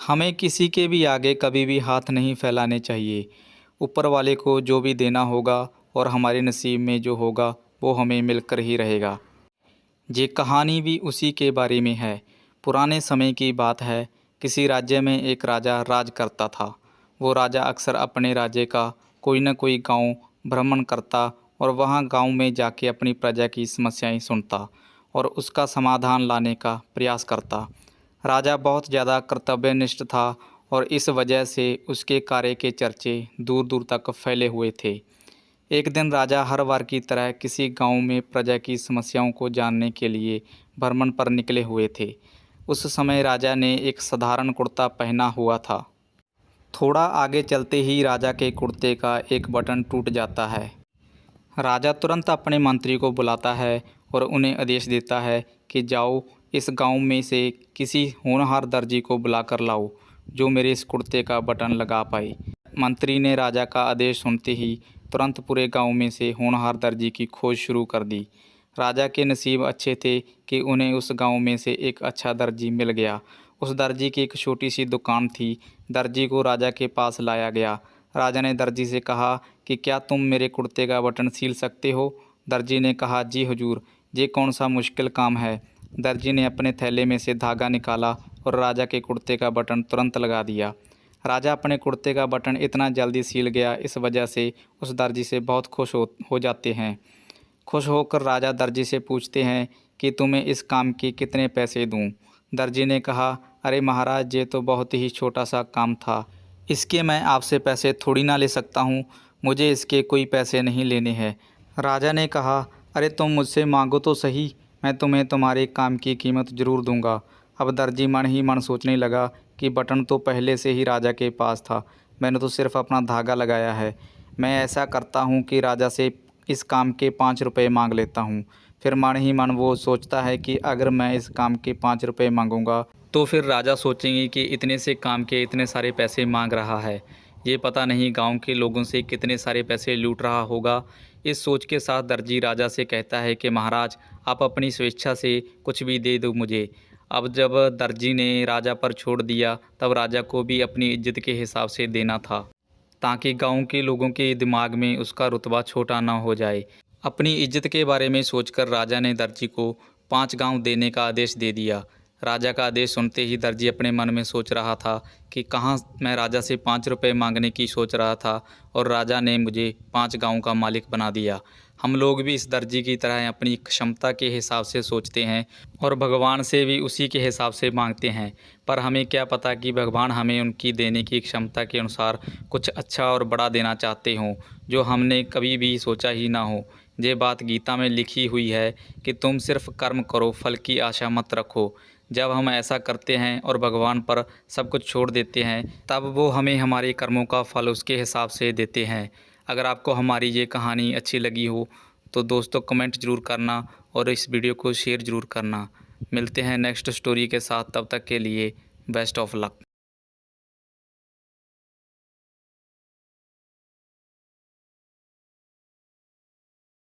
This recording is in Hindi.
हमें किसी के भी आगे कभी भी हाथ नहीं फैलाने चाहिए। ऊपर वाले को जो भी देना होगा और हमारे नसीब में जो होगा वो हमें मिलकर ही रहेगा। ये कहानी भी उसी के बारे में है। पुराने समय की बात है। किसी राज्य में एक राजा राज करता था। वो राजा अक्सर अपने राज्य का कोई न कोई गांव भ्रमण करता और वहां गांव में जाके अपनी प्रजा की समस्याएं सुनता और उसका समाधान लाने का प्रयास करता। राजा बहुत ज़्यादा कर्तव्यनिष्ठ था और इस वजह से उसके कार्य के चर्चे दूर दूर तक फैले हुए थे। एक दिन राजा हर बार की तरह किसी गांव में प्रजा की समस्याओं को जानने के लिए भ्रमण पर निकले हुए थे। उस समय राजा ने एक साधारण कुर्ता पहना हुआ था। थोड़ा आगे चलते ही राजा के कुर्ते का एक बटन टूट जाता है। राजा तुरंत अपने मंत्री को बुलाता है और उन्हें आदेश देता है कि जाओ इस गांव में से किसी होनहार दर्जी को बुलाकर लाओ जो मेरे इस कुर्ते का बटन लगा पाए। मंत्री ने राजा का आदेश सुनते ही तुरंत पूरे गांव में से होनहार दर्जी की खोज शुरू कर दी। राजा के नसीब अच्छे थे कि उन्हें उस गांव में से एक अच्छा दर्जी मिल गया। उस दर्जी की एक छोटी सी दुकान थी। दर्जी को राजा के पास लाया गया। राजा ने दर्जी से कहा कि क्या तुम मेरे कुर्ते का बटन सील सकते हो? दर्जी ने कहा, जी हुजूर, ये कौन सा मुश्किल काम है। दर्जी ने अपने थैले में से धागा निकाला और राजा के कुर्ते का बटन तुरंत लगा दिया। राजा अपने कुर्ते का बटन इतना जल्दी सील गया, इस वजह से उस दर्जी से बहुत खुश हो जाते हैं। खुश होकर राजा दर्जी से पूछते हैं कि तुम्हें इस काम के कितने पैसे दूं? दर्जी ने कहा, अरे महाराज, ये तो बहुत ही छोटा सा काम था, इसके मैं आपसे पैसे थोड़ी ना ले सकता हूँ। मुझे इसके कोई पैसे नहीं लेने हैं। राजा ने कहा, अरे तुम मुझसे मांगो तो सही, मैं तुम्हें तुम्हारे काम की कीमत ज़रूर दूंगा। अब दर्जी मन ही मन सोचने लगा कि बटन तो पहले से ही राजा के पास था, मैंने तो सिर्फ अपना धागा लगाया है। मैं ऐसा करता हूँ कि राजा से इस काम के 5 रुपये मांग लेता हूँ। फिर मन ही मन वो सोचता है कि अगर मैं इस काम के 5 रुपये मांगूंगा तो फिर राजा सोचेंगे कि इतने से काम के इतने सारे पैसे मांग रहा है, ये पता नहीं गांव के लोगों से कितने सारे पैसे लूट रहा होगा। इस सोच के साथ दर्जी राजा से कहता है कि महाराज, आप अपनी स्वेच्छा से कुछ भी दे दो मुझे। अब जब दर्जी ने राजा पर छोड़ दिया तब राजा को भी अपनी इज्जत के हिसाब से देना था, ताकि गांव के लोगों के दिमाग में उसका रुतबा छोटा ना हो जाए। अपनी इज्जत के बारे में सोचकर राजा ने दर्जी को 5 गांव देने का आदेश दे दिया। राजा का आदेश सुनते ही दर्जी अपने मन में सोच रहा था कि कहाँ मैं राजा से 5 रुपये मांगने की सोच रहा था और राजा ने मुझे 5 गांव का मालिक बना दिया। हम लोग भी इस दर्जी की तरह अपनी क्षमता के हिसाब से सोचते हैं और भगवान से भी उसी के हिसाब से मांगते हैं, पर हमें क्या पता कि भगवान हमें उनकी देने की क्षमता के अनुसार कुछ अच्छा और बड़ा देना चाहते हों, जो हमने कभी भी सोचा ही ना हो। ये बात गीता में लिखी हुई है कि तुम सिर्फ कर्म करो, फल की आशा मत रखो। जब हम ऐसा करते हैं और भगवान पर सब कुछ छोड़ देते हैं, तब वो हमें हमारे कर्मों का फल उसके हिसाब से देते हैं। अगर आपको हमारी ये कहानी अच्छी लगी हो तो दोस्तों कमेंट ज़रूर करना और इस वीडियो को शेयर ज़रूर करना। मिलते हैं नेक्स्ट स्टोरी के साथ, तब तक के लिए बेस्ट ऑफ लक।